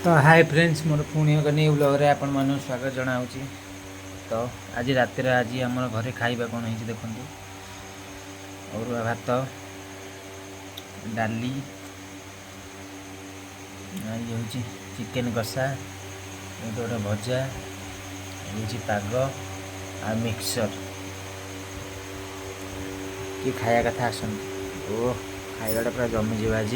तो hi friends मोर पुणी एक न्यू ब्लॉग रे आपण मानु स्वागत जनाऊँगी। तो आज रात आज आम घरे खाइबा कौन है देखु अरुआ भात डाली ये हूँ चिकेन कषा गोटे भजा ये पाग आ मिक्सर कि खाया कथा आसत ओ खाइबाटा पूरा जमी आज।